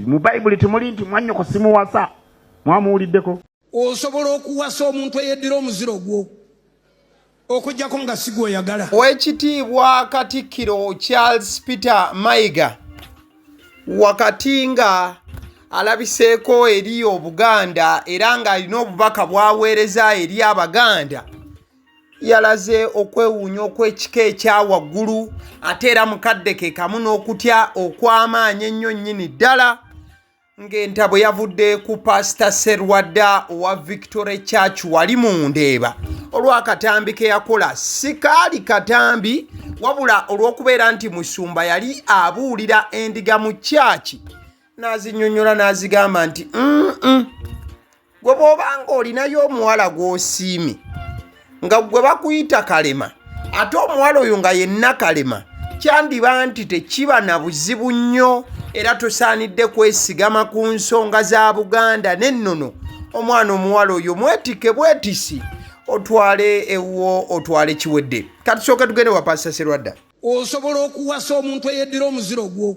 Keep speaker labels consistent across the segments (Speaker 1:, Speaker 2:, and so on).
Speaker 1: mu Bible temuli nti mwannyoko simuwasa mwamuwuliddeko
Speaker 2: osobola okuwasa omuntu eyeddira omuziro gwo okujjako nga sigwo oyagala.
Speaker 3: Oweekitiibwa Katikkiro Charles Peter Mayiga wakati nga alabiseeko eri Obuganda era ng'alina obubaka bw'aweereza eri Abaganda yalaze okwewuunya okw'ekika ekya waggulu ate era mukadde ke kamu n'okutya okw'amaanyi ennyo nnyini ddala ng'entabo yavudde ku Pastor Serwadda owa Victory Church wali mu Ndeeba olw'akatambi ke yakola si kaali katambi wabula olw'okubeera nti musumba yali abuulira endiga mu kyaki n'azinnyonnyola n'azigamba nti gwe bw'obanga olinayo omuwala gw'osiimye nga gwe bakuyita kalema ate omuwala oyo nga yenna kalema kyandiba nti tekiba na buzibu nnyo era tosaanidde kwesigama ku nsonga za Buganda n'ennono omwana omuwala oyo mwetike bwetisi otwale ewuwo otwale kiwedde. Katusooke tugende wa Pastor Serwadda.
Speaker 2: Osobola okuwasa omuntu eyeddira omuziro gwo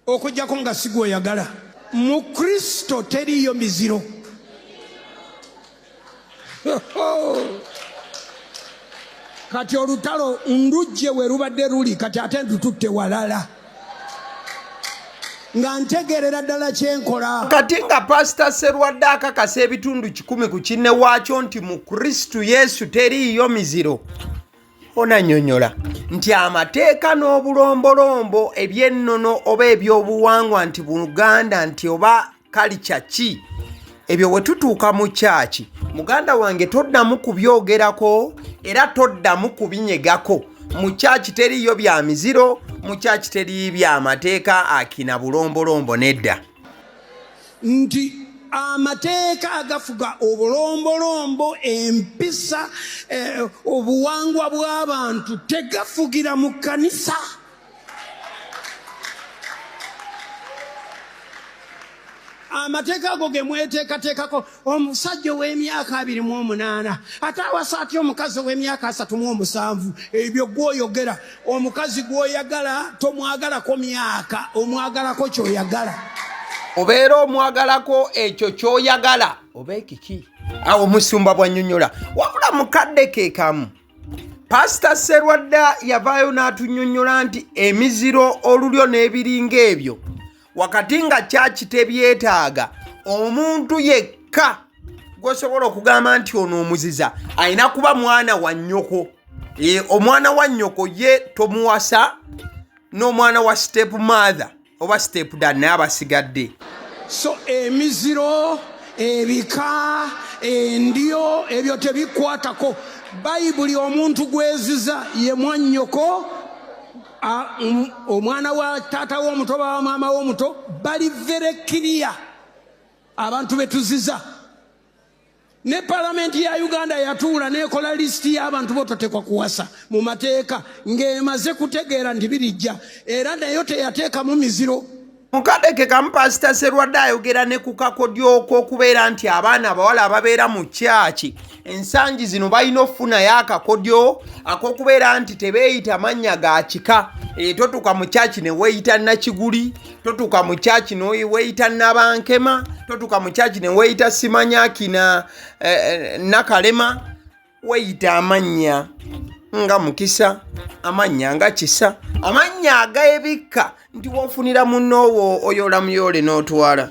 Speaker 2: okujjako nga sigwo oyagala. Mu Kristo teriyo miziro. Kati olutalo ndujje we rubadde luli kati ate ndututte walala nga ntegeerera ddala kyenkola.
Speaker 3: Kati nga Pastor Serwadda akakasa ebitundu 10 ku kinne waakyo nti mu Kristu Yesu teriiyo miziro onannyonnyola nti amateeka n'obulombolombo eby'ennono oba eby'obuwangwa nti Buganda nti oba kalica ki ebyo we tutuuka mu kyaki muganda wange toddamu kubyogerako era toddamu kubinyegako. Mu kyaki teriyo bya miziro, mu kyaki teriyo bya mateeka akina bulombolombo nedda.
Speaker 2: Nti amateeka agafuga obulombolombo empisa obuwangwa bw'abantu tegafugira mu kkanisa. Amateeka ago ge mweteekateekako omusajja w'emyaka 28 ate awasa atya omukazi w'emyaka 37 ebyo gw'oyogera omukazi gw'oyagala tomwagalako myaka omwagalako ky'oyagala
Speaker 3: obeera omwagalako ekyo ky'oyagala oba ekiki awo musumba bwannyonnyola wabula mukadde ke kamu Pastor Serwadda yavaayo n'atunnyonnyola nti emiziro olulyo n'ebiringa ebyo wakati nga kyaki tebyetaaga omuntu yekka gwosobola okugamba nti ono omuziza alina kuba mwana wa nnyoko. Omwana wa nnyoko ye tomuwasa n'omwana wa step mother oba step dad naye abasigadde.
Speaker 2: So emiziro ebika endyo ebyo tebikwatako. Bayibuli omuntu gweziza ye mwannyoko omwana wa taata w'omuto ba maama w'omuto bali very clear abantu betuziza. Ne palamenti ya Uganda yatuula nekola listi y'abantu bototekwa kuwasa mu mateeka ng'emaze kutegeera nti birijja era nayo teyateeka mu miziro.
Speaker 3: Mukadde ke kamu Pastor Serwadda ayogera ne ku kakodyo ok'okubeera nti abaana abawala ababeera mu kyaki ensangi zino balina okufunayo akakodyo ak'okubeera nti tebeeyita mannya ga kika. Totuuka mu kyaki ne weeyita Nakiguli, totuuka mu kyaki ne weeyita Nabankema, totuuka mu kyaki ne weeyita Simanyaki na Nakalema, weeyita amannya nga Mukisa, amannya nga Kisa, amannya ag'ebikka nti woofunira munnoowo oyola muyole n'otwala.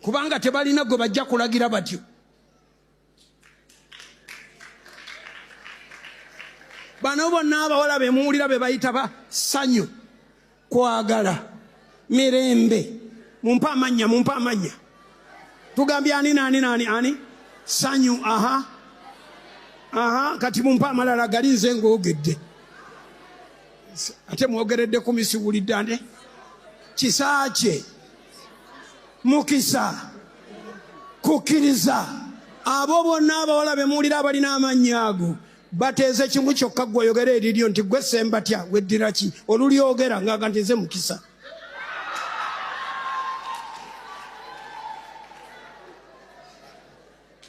Speaker 2: Kubanga tebalina gwe bajja kulagira batyo. Bano bonna abawala be muwulira be bayita ba ssanyu, kwagala, mirembe, mumpa amanya. Tugambye ani? Ssanyu, aha, kati mumpa amalala gali nze ng'ogedde. Ate mwogeredde ku misiwulidde ande? Kisakye, Mukisa, kukkiriza. Abo bonna abawala be muwulira abalina amannya ago bateeze kimu kyokka gwe oyogera eriryo nti gwe sembatya weddira ki olulyogera nga nti nze Mukisa.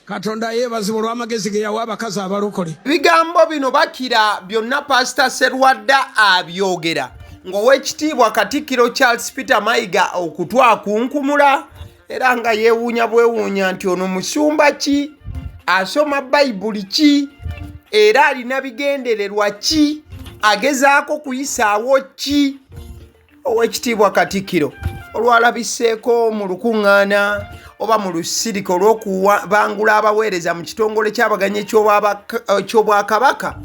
Speaker 2: Katonda yeebazibwa olw'amagezi ge yawa abakazi abalokole.
Speaker 3: Bigambo bino bakira byonna Pastor Serwadda abyogera ng'owekitiibwa Katikkiro Charles Peter Mayiga okutwa kunkumula era nga yeewuunya bwewuunya nti ono musumba ki, asoma bayibuli ki, era alina bigendererwa ki, agezaako kuyisaawo ki. Owekitiibwa Katikkiro olwalabiseeko mu lukuŋŋaana oba mu lusirika olw'okubangula abaweereza mu kitongole ky'abaganya eky'obwakabaka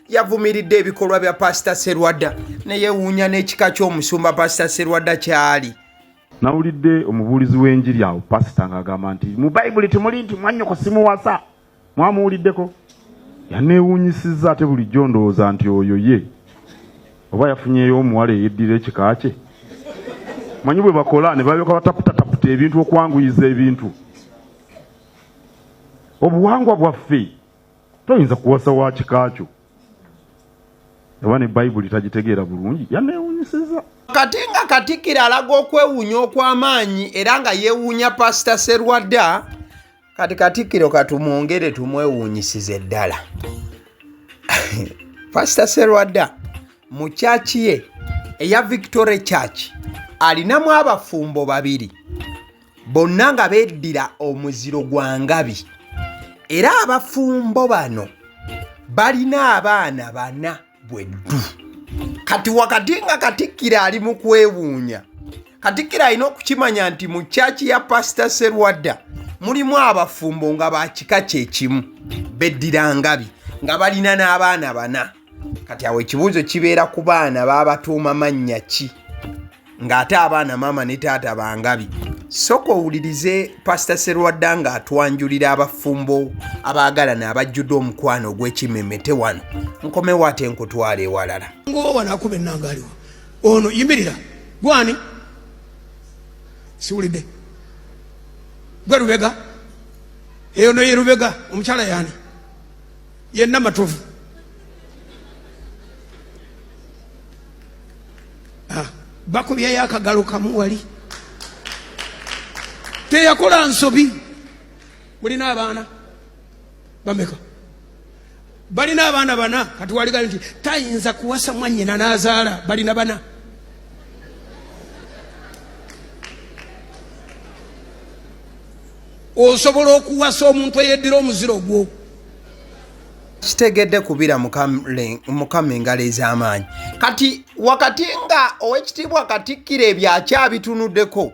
Speaker 3: yavumiridde ebikolwa bya Pastor Serwadda ne yeewuunya n'ekika ky'omusumba Pastor Serwadda kyali.
Speaker 1: Nawulidde omubuulizi w'enjiri awo pasita ng'agamba nti mu bayibuli temuli nti mwannyoko simuwasa. Mwamuwuliddeko? Yaneewuunyisizza ate bulijjo ndowooza nti oyo ye oba yafunyeyo omuwala eyeddira ekika kye. Manyi bwe bakola ne balyoka bataputataputa ebintu okwanguyiza ebintu. Obuwangwa bwaffe toyinza kuwasa wa kika kyo. Oba ne bayibuli tagitegeera bulungi yaneewuunyisizza.
Speaker 3: Kati nga Katikkiro alaga okwewuunya okw'amaanyi era nga yeewuunya Pastor Serwadda, kati Katikkiro katumwongere tumwewuunyisize ddala. Pastor Serwadda mu kyaki ye eya Victory Church alinamu abafumbo babiri bonna nga beddira omuziro gwa Ngabi, era abafumbo bano balina abaana bana bweddu. Kati wakati nga Katikkiro ali mu kwewuunya, Katikkiro alina okukimanya nti mu kyaki ya Pastor Serwadda mulimu abafumbo nga bakika kyekimu beddira Ngabi nga balina n'abaana bana. Kati awo ekibuuzo kibeera ku baana baabatuuma mannya ki ng'ate abaana maama ne taata ba Ngabi. Sooka owulirize Pastor Serwadda ng'atwanjulira abafumbo abaagalana abajjudde omukwano ogw'ekimemmete wano. Nkomewo ate nkutwala ewalala.
Speaker 2: Ng'owano akuba ennanga aliwo. Ono yimirira. Gwani? Siwulidde. Gwe Lubega? Ono ye Lubega, omukyala yani? Yenna matuvu. Bakubyayo akagalo kamu wali. Teyakola nsobi. Mulina abaana bameka? Balina abaana bana. Kati waligali nti tayinza kuwasa mwannyina n'azaala. Balina bana. Osobola okuwasa omuntu eyeddira omuziro gwo.
Speaker 3: Kitegedde kubira mukama engalo ez'amaanyi. Kati wakati nga owekitiibwa Katikkiro ebyakyabitunuddeko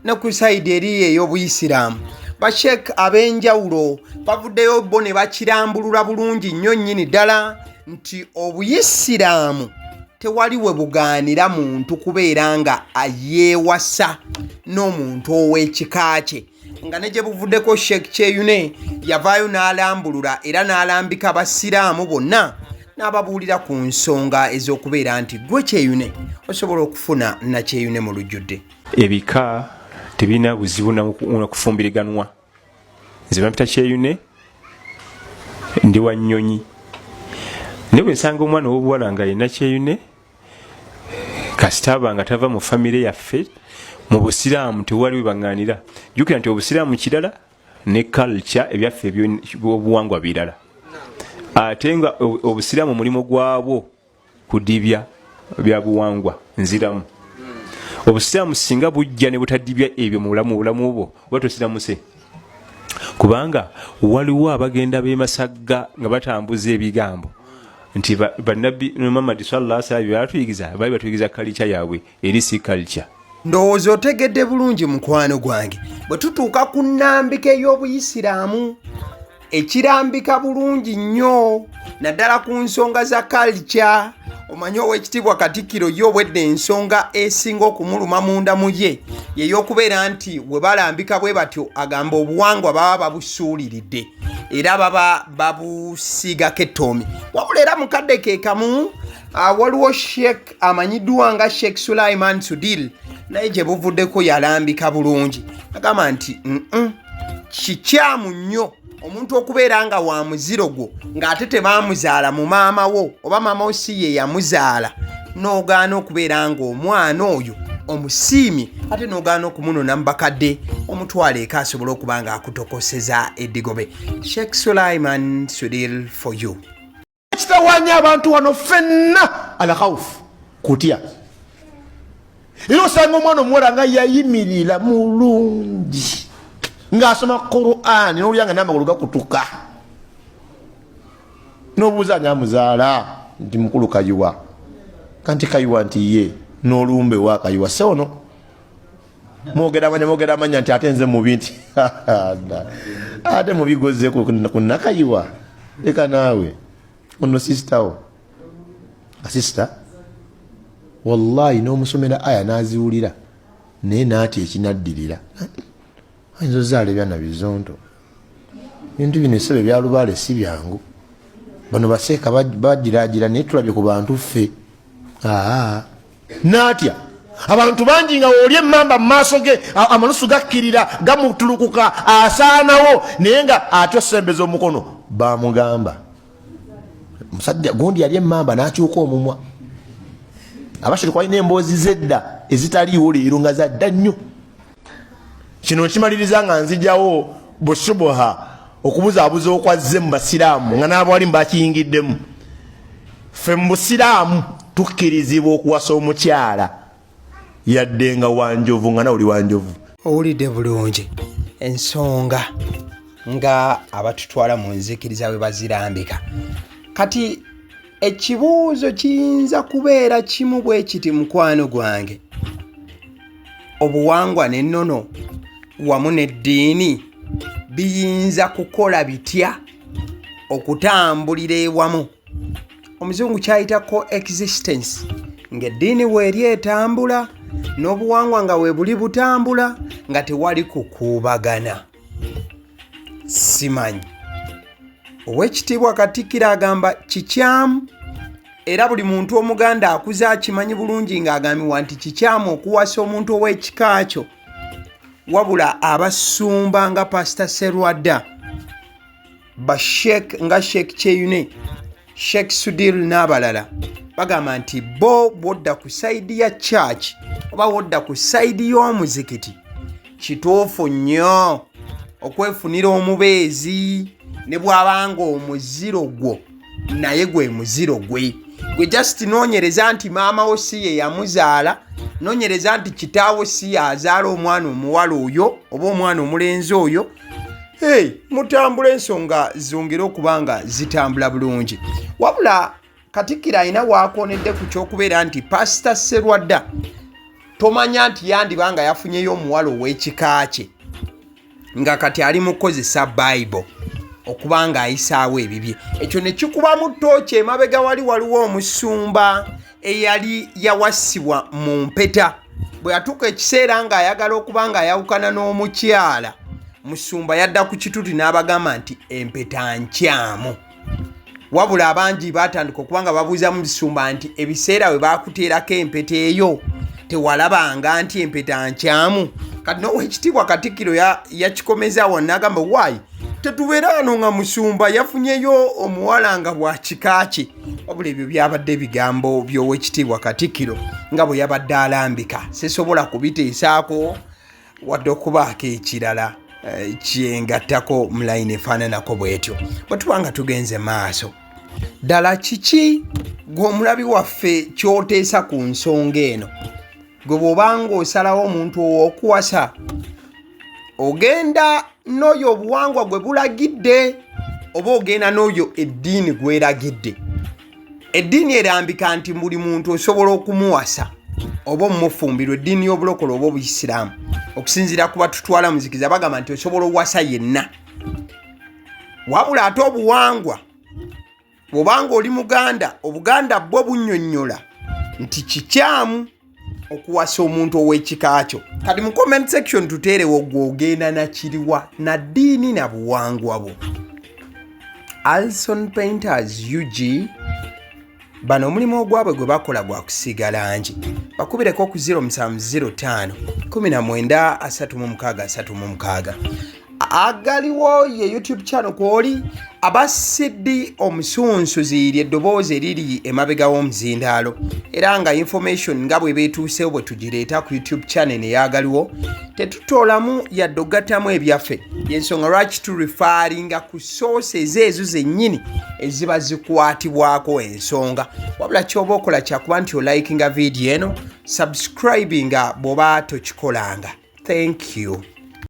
Speaker 3: ne ku sayidi eri ey'Obuyisiraamu, bashek ab'enjawulo bavuddeyo bo ne bakirambulula bulungi nnyo nnyini ddala nti Obuyisiraamu tewali we bugaanira muntu kubeera nga yeewasa n'omuntu ow'ekika kye. Nga ne gye buvuddeko Sheikh Kyeyune yavaayo n'alambulula era n'alambika abasiraamu bonna n'ababuulira ku nsonga ez'okubeera nti gwe Kyeyune osobola okufuna na Kyeyune mu lujjudde.
Speaker 4: Ebika tebirina buzibu na kufumbiriganwa. Nze bampita Kyeyune ndi wa Nnyonyi. Ne bwe nsanga omwana w'obuwala nga yenna Kyeyune kasita aba nga tava mu famire yaffe, mu Busiraamu tewali we baŋŋaanira. Jjukira nti Obusiraamu kirala ne culture ebyaffe eby'obuwangwa birala. Ate nga Obusiraamu mulimo gwabwo kudibya bya buwangwa nziramu. Obusiraamu singa bujja ne butadibya ebyo mu bulamu bwo watosiramuse. Kubanga waliwo abagenda b'emasagga nga batambuza ebigambo nti bannabbi Muhammad sallallahu alaihi wasallam batuyigiza bali batuyigiza culture yaabwe eri si culture.
Speaker 3: Ndowooza otegedde bulungi mukwano gwange. Bwe tutuuka ku nnambika ey'Obuyisiraamu ekirambika bulungi nnyo naddala ku nsonga za culture, omanyi owekitiibwa Katikkiro ye obwedde ensonga esinga okumuluma munda mu ye y'eyokubeera nti bwe balambika bwe batyo agamba obuwangwa baba babusuuliridde era baba babusiigako ettoomi. Wabula era mukadde ke kamu waliwo Sheikh amanyiddwa nga Sheikh Sulaiman Sudil naye gye buvuddeko yalambika bulungi. Agamba nti kikyamu nnyo omuntu okubeera nga wa muziro gwo ng'ate tebaamuzaala mu maama wo oba maama wo si ye yamuzaala, n'ogaana okubeera ng'omwana oyo omusiimi ate n'ogaana okumunona mu bakadde omutwala eka asobola okuba nga akutokoseza eddigobe. Sheikh Sulaiman Sudil for you.
Speaker 5: Kitawanya abantu wano ffenna ala khawufu kutya era osanga omwana omuwala nga yayimirira mulungi ng'asoma Qur'an n'olyanga n'amagulu gakutuka n'obuuza nyamuzaala nti mukulu kayiwa kanti kayiwa nti ye n'olumbe wa kayiwa seono mwogera amanya nti ate nze mubi nti ate mubigoze ku nakayiwa leka naawe ono sisitawo asisita wallahi n'omusomera aya n'aziwulira naye naati ekinaddirira ayinza ozaala ebyana bizonto bintu bino essebe byalubaale si byangu bano baseeka bagiraagira naye tulabye ku bantu ffe naatya abantu bangi nga woolya emmamba mu maaso ge amalusu gakkirira gamutulukuka asaanawo naye nga ate osembeza omukono bamugamba musajja gundi yali emmamba n'akyuka omumwa abashiri kwalina emboozi zedda ezitaliiwo leero nga zadda nnyo kino nkimaliriza nga nzijawo bushubuha okubuzaabuza okwazze mu basiraamu nga n'abawali mbakiyingiddemu ffe mu busiraamu tukkirizibwa okuwasa omukyala yadde nga wanjovu nga nawuli wanjovu.
Speaker 3: Owulidde bulungi ensonga nga abatutwala mu nzikiriza bwe bazirambika. Kati ekibuuzo kiyinza kubeera kimu bwe kiti mukwano gwange. Obuwangwa n'ennono wamu n'eddiini biyinza kukola bitya okutambulira ewamu? Omuzungu kyayita coexistence, ng'eddiini weeri etambula n'obuwangwa nga we buli butambula nga tewali kukuubagana. Simanyi. Oweekitiibwa Katikkiro agamba kikyamu era buli muntu Omuganda akuze akimanyi bulungi ng'agambibwa nti kikyamu okuwasa omuntu ow'ekika kyo. Wabula abasumba nga Pastor Serwadda, Bashek nga Sheikh Cheyune, Sheikh Sudil n'abalala bagamba nti bo bodda ku saidi ya church oba wodda ku saidi y'omuzikiti kituufu nnyo okwefunira omubeezi ne bw'abanga omuziro gwo naye gwe muziro gwe just noonyereza nti maama wo si ye yamuzaala, noonyereza nti kitaawo si yazaala omwana omuwala oyo oba omwana omulenzi oyo. Mutambula ensonga zongera okuba nga zitambula bulungi. Wabula Katikkiro alina waakoonedde ku ky'okubeera nti Pastor Serwadda tomanya nti yandibanga yafunyeyo omuwala ow'ekika kye nga kati ali mu kukozesa Bible okuba ng'ayisaawo ebibye. Ekyo ne kikubamu ttooki emabega waliwo omusumba eyali yawasibwa mu mpeta. Bwe yatuuka ekiseera ng'ayagala okuba ng'ayawukana n'omukyala, musumba yadda ku kituti n'abagamba nti empeta nkyamu. Wabula abangi batandika okuba nga babuuza musumba nti ebiseera we baakuteerako empeta eyo tewalabanga nti empeta nkyamu? Kati n'Oweekitiibwa Katikkiro yakikomeza awo n'agamba waayi tetubeera wano nga musumba yafunyeyo omuwala nga bwa kika kye. Wabula ebyo byabadde bigambo by'Oweekitiibwa Katikkiro nga bwe yabadde alambika. Sisobola kubiteesaako wadde okubaako ekirala kyengattako mu layini efaananako bw'etyo. Bwe tuba nga tugenze maaso, ddala kiki gw'omulabi waffe ky'oteesa ku nsonga eno? Gwe bw'obanga osalawo omuntu ow'okuwasa ogenda n'oyo obuwangwa gwe bulagidde oba ogenda n'oyo eddiini gweragidde? Eddiini erambika nti buli muntu osobola okumuwasa oba omufumbirwa, eddiini y'obulokole oba obuyisiraamu okusinziira ku batutwala muzikiriza bagamba nti osobola owasa yenna. Wabula ate obuwangwa bw'obanga oli Muganda, Obuganda bwo bunnyonnyola nti kikyamu okuwasa omuntu ow'ekika kyo. Kati mu comment section tuteerewo gw'ogenda nakiriwa na ddiini na buwangwa bwo. Alson Painters UG bano omulimu ogwabwe gwe bakola gwa kusiiga langi. Bakubireko ku 0705 19 36 36. Agaliwo ye YouTube channel kwoli abasiddi omusunsuzi ly'eddoboozi eriri emabega w'omuzindaalo era nga information nga bwe beetuusewo bwe tugireeta ku YouTube channel ne Agaliwo tetutoolamu yadde ogattamu ebyaffe y'ensonga lwaki turifaaringa ku sources ezo zennyini eziba zikwatibwako ensonga wabula ky'oba okola kyakuba nti olikinga vidiyo eno subscribinga bw'oba tokikolanga. Thank you.